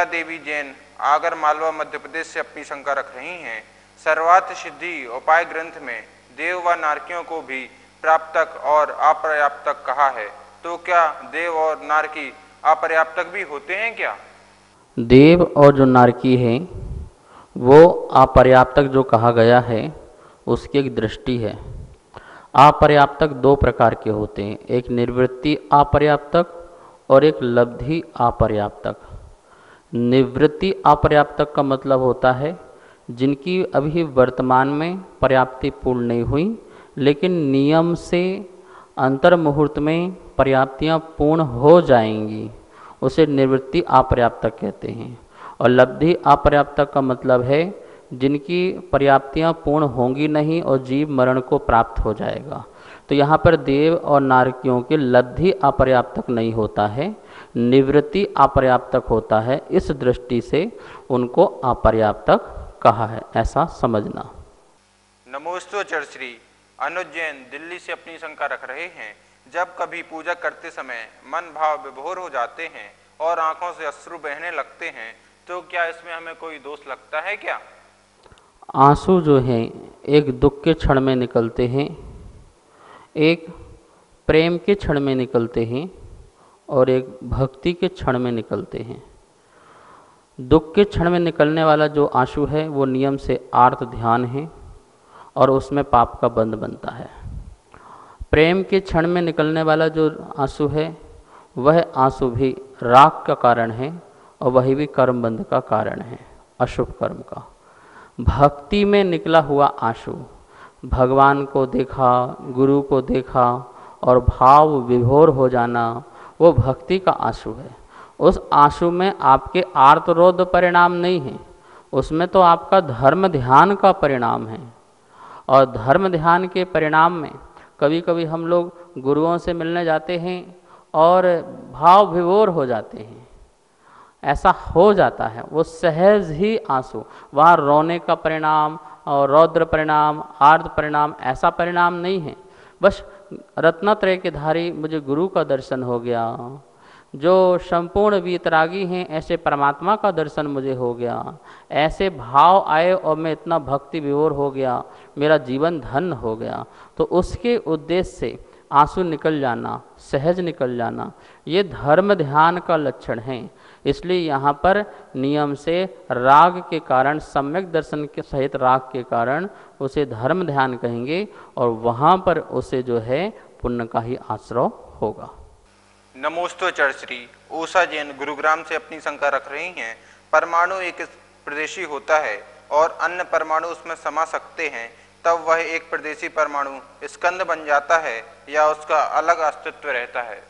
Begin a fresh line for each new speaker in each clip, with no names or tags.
रेवा देवी जैन आगर मालवा मध्य प्रदेश से अपनी शंका रख रही हैं। सर्वार्थ सिद्धि उपाय ग्रंथ में देव व नारकियों को भी प्राप्तक और अपर्याप्तक कहा है, तो क्या देव और नारकी अपर्याप्तक भी होते हैं क्या?
देव और जो नारकी है वो अपर्याप्तक जो कहा गया है उसकी एक दृष्टि है। अपर्याप्तक दो प्रकार के होते हैं, एक निवृत्ति अपर्याप्तक और एक लब्धि अपर्याप्तक। निवृत्ति अपर्याप्तक का मतलब होता है जिनकी अभी वर्तमान में पर्याप्ति पूर्ण नहीं हुई, लेकिन नियम से अंतर मुहूर्त में पर्याप्तियाँ पूर्ण हो जाएंगी, उसे निवृत्ति अपर्याप्तक कहते हैं। और लब्धि अपर्याप्तक का मतलब है जिनकी पर्याप्तियाँ पूर्ण होंगी नहीं और जीव मरण को प्राप्त हो जाएगा। तो यहाँ पर देव और नारकियों के लब्धि अपर्याप्तक नहीं होता है, निवृत्ति अपर्याप्तक होता है। इस दृष्टि से उनको अपर्याप्तक कहा है, ऐसा समझना।
नमोस्तु चरश्री अनुज जैन दिल्ली से अपनी शंका रख रहे हैं। जब कभी पूजा करते समय मन भाव विभोर हो जाते हैं और आंखों से अश्रु बहने लगते हैं, तो क्या इसमें हमें कोई दोष लगता है क्या?
आंसू जो हैं एक दुख के क्षण में निकलते हैं, एक प्रेम के क्षण में निकलते हैं और एक भक्ति के क्षण में निकलते हैं। दुख के क्षण में निकलने वाला जो आंसू है वो नियम से आर्त ध्यान है और उसमें पाप का बंध बनता है। प्रेम के क्षण में निकलने वाला जो आंसू है वह आंसू भी राग का कारण है और वही भी कर्म बंध का कारण है, अशुभ कर्म का। भक्ति में निकला हुआ आंसू, भगवान को देखा, गुरु को देखा और भाव विभोर हो जाना, वो भक्ति का आंसू है। उस आंसू में आपके आर्तरोध परिणाम नहीं है, उसमें तो आपका धर्म ध्यान का परिणाम है। और धर्म ध्यान के परिणाम में कभी कभी हम लोग गुरुओं से मिलने जाते हैं और भाव विभोर हो जाते हैं, ऐसा हो जाता है। वो सहज ही आंसू, वहाँ रोने का परिणाम और रौद्र परिणाम, आर्द्र परिणाम, ऐसा परिणाम नहीं है। बस रत्नत्रय के धारी मुझे गुरु का दर्शन हो गया, जो संपूर्ण वीतरागी हैं ऐसे परमात्मा का दर्शन मुझे हो गया, ऐसे भाव आए और मैं इतना भक्ति विभोर हो गया, मेरा जीवन धन्य हो गया। तो उसके उद्देश्य से आंसू निकल जाना, सहज निकल जाना, ये धर्म ध्यान का लक्षण है। इसलिए यहाँ पर नियम से राग के कारण, सम्यक दर्शन के सहित राग के कारण उसे धर्म ध्यान कहेंगे और वहाँ पर उसे जो है पुण्य का ही आश्रय होगा।
नमोस्तु चरश्री उषा जैन गुरुग्राम से अपनी शंका रख रही हैं। परमाणु एक प्रदेशी होता है और अन्य परमाणु उसमें समा सकते हैं, तब वह एक प्रदेशी परमाणु स्कंद बन जाता है या उसका अलग अस्तित्व रहता है?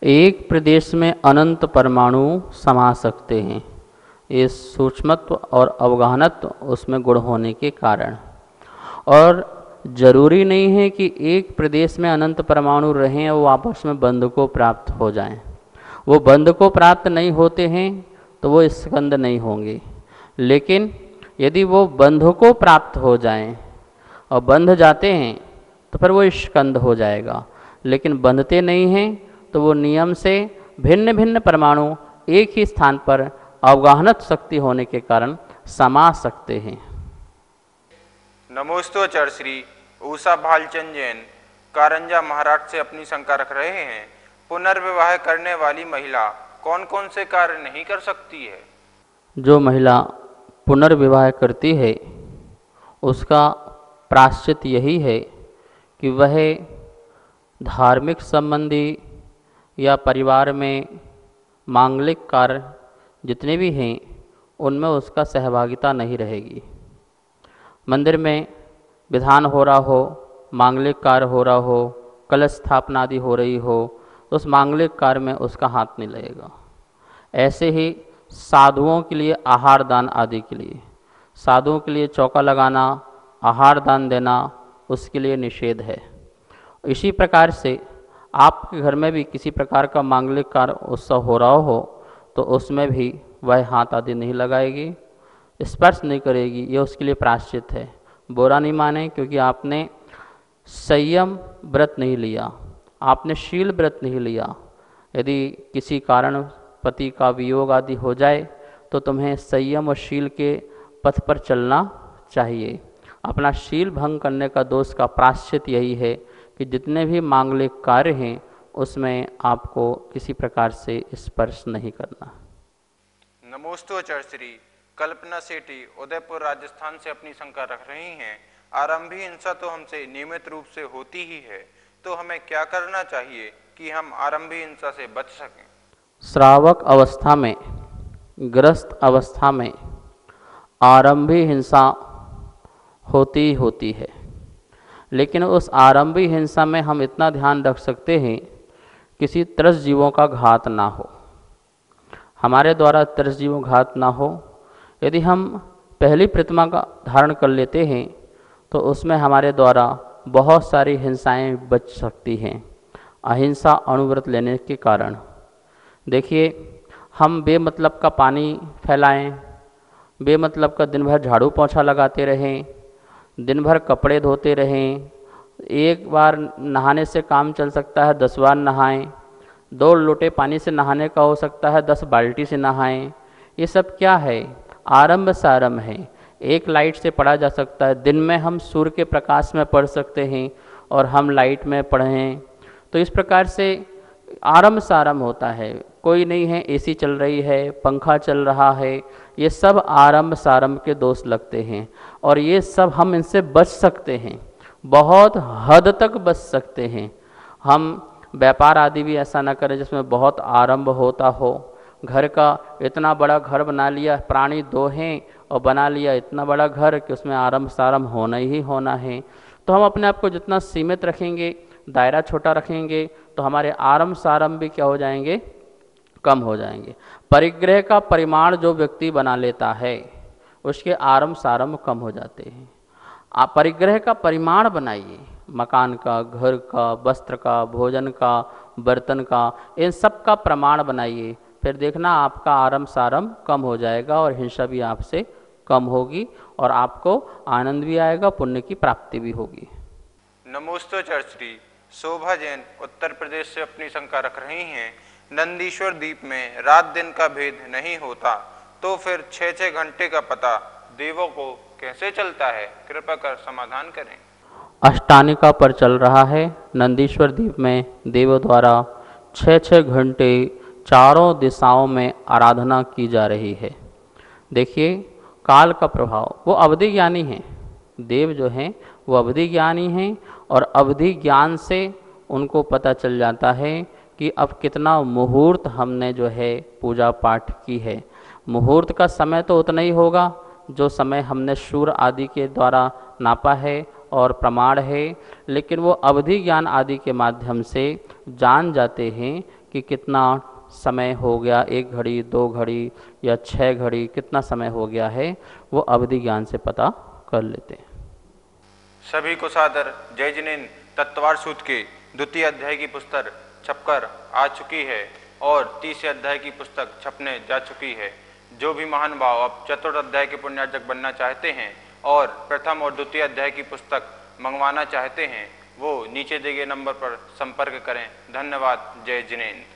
एक प्रदेश में अनंत परमाणु समा सकते हैं, ये सूक्ष्मत्व और अवगाहनत्व उसमें गुण होने के कारण। और जरूरी नहीं है कि एक प्रदेश में अनंत परमाणु रहें और वो आपस में बंध को प्राप्त हो जाएं। वो बंध को प्राप्त नहीं होते हैं तो वो स्कंद नहीं होंगे, लेकिन यदि वो बंध को प्राप्त हो जाएं और बंध जाते हैं तो फिर वो स्कंद हो जाएगा। लेकिन बंधते नहीं हैं तो वो नियम से भिन्न भिन्न परमाणु एक ही स्थान पर अवगाहनत शक्ति होने के कारण समा सकते हैं।
नमोस्तु चरश्री उषा भालचंद जैन कारंजा महाराष्ट्र से अपनी शंका रख रहे हैं। पुनर्विवाह करने वाली महिला कौन कौन से कार्य नहीं कर सकती है?
जो महिला पुनर्विवाह करती है उसका प्रायश्चित यही है कि वह धार्मिक संबंधी या परिवार में मांगलिक कार्य जितने भी हैं उनमें उसका सहभागिता नहीं रहेगी। मंदिर में विधान हो रहा हो, मांगलिक कार्य हो रहा हो, कलश स्थापना आदि हो रही हो, तो उस मांगलिक कार्य में उसका हाथ नहीं लगेगा। ऐसे ही साधुओं के लिए आहार दान आदि के लिए, साधुओं के लिए चौका लगाना, आहार दान देना, उसके लिए निषेध है। इसी प्रकार से आपके घर में भी किसी प्रकार का मांगलिक कार्य उत्सव हो रहा हो तो उसमें भी वह हाथ आदि नहीं लगाएगी, स्पर्श नहीं करेगी। यह उसके लिए प्रायश्चित है। बुरा नहीं माने, क्योंकि आपने संयम व्रत नहीं लिया, आपने शील व्रत नहीं लिया। यदि किसी कारण पति का वियोग आदि हो जाए तो तुम्हें संयम और शील के पथ पर चलना चाहिए। अपना शील भंग करने का दोष का प्रायश्चित यही है कि जितने भी मांगलिक कार्य हैं उसमें आपको किसी प्रकार से स्पर्श नहीं करना।
नमोस्तु चर्चरी, कल्पना सेठी उदयपुर राजस्थान से अपनी शंका रख रही हैं। आरंभी हिंसा तो हमसे नियमित रूप से होती ही है, तो हमें क्या करना चाहिए कि हम आरंभी हिंसा से बच सकें?
श्रावक अवस्था में, ग्रस्त अवस्था में आरंभी हिंसा होती है, लेकिन उस आरंभी हिंसा में हम इतना ध्यान रख सकते हैं किसी त्रस्त जीवों का घात ना हो, हमारे द्वारा त्रस्त जीवों घात ना हो। यदि हम पहली प्रतिमा का धारण कर लेते हैं तो उसमें हमारे द्वारा बहुत सारी हिंसाएं बच सकती हैं अहिंसा अणुव्रत लेने के कारण। देखिए, हम बेमतलब का पानी फैलाएं, बेमतलब का दिन भर झाड़ू पोंछा लगाते रहें, दिन भर कपड़े धोते रहें, एक बार नहाने से काम चल सकता है 10 बार नहाएं, 2 लोटे पानी से नहाने का हो सकता है 10 बाल्टी से नहाएं। ये सब क्या है? आरंभ सारंभ है। एक लाइट से पढ़ा जा सकता है, दिन में हम सूर्य के प्रकाश में पढ़ सकते हैं और हम लाइट में पढ़ें, तो इस प्रकार से आरंभ सारंभ होता है। कोई नहीं है, एसी चल रही है, पंखा चल रहा है, ये सब आरंभ सारंभ के दोष लगते हैं और ये सब हम इनसे बच सकते हैं, बहुत हद तक बच सकते हैं। हम व्यापार आदि भी ऐसा ना करें जिसमें बहुत आरंभ होता हो। घर का इतना बड़ा घर बना लिया, प्राणी 2 हैं और बना लिया इतना बड़ा घर कि उसमें आरंभ सारंभ होना ही होना है। तो हम अपने आप को जितना सीमित रखेंगे, दायरा छोटा रखेंगे, तो हमारे आरंभ सारंभ भी क्या हो जाएंगे? कम हो जाएंगे। परिग्रह का परिमाण जो व्यक्ति बना लेता है उसके आरंभ सारंभ कम हो जाते हैं। आप परिग्रह का परिमाण बनाइए, मकान का, घर का, वस्त्र का, भोजन का, बर्तन का, इन सब का प्रमाण बनाइए, फिर देखना आपका आरंभ सारंभ कम हो जाएगा और हिंसा भी आपसे कम होगी और आपको आनंद भी आएगा, पुण्य की प्राप्ति भी होगी।
नमोस्तु चर्चरी, शोभा जैन उत्तर प्रदेश से अपनी शंका रख रही हैं। नंदीश्वर द्वीप में रात दिन का भेद नहीं होता, तो फिर 6-6 घंटे का पता देवों को कैसे चलता है? कृपा कर समाधान करें।
अष्टानिका पर चल रहा है। नंदीश्वर द्वीप में देवों द्वारा 6-6 घंटे चारों दिशाओं में आराधना की जा रही है। देखिए, काल का प्रभाव, वो अवधि ज्ञानी हैं, देव जो हैं वो अवधि ज्ञानी हैं और अवधि ज्ञान से उनको पता चल जाता है कि अब कितना मुहूर्त हमने जो है पूजा पाठ की है। मुहूर्त का समय तो उतना ही होगा जो समय हमने सूर्य आदि के द्वारा नापा है और प्रमाण है, लेकिन वो अवधि ज्ञान आदि के माध्यम से जान जाते हैं कि कितना समय हो गया, 1 घड़ी, 2 घड़ी या 6 घड़ी, कितना समय हो गया है, वो अवधि ज्ञान से पता कर लेते हैं।
सभी को सादर जय जिनेन्द्र। तत्वार सूत्र के 2य अध्याय की पुस्तक छपकर आ चुकी है और 3रे अध्याय की पुस्तक छपने जा चुकी है। जो भी महान भाव अब 4th अध्याय के पुण्यार्जक बनना चाहते हैं और प्रथम और 2य अध्याय की पुस्तक मंगवाना चाहते हैं, वो नीचे दिए गए नंबर पर संपर्क करें। धन्यवाद। जय जिनेन्द्र।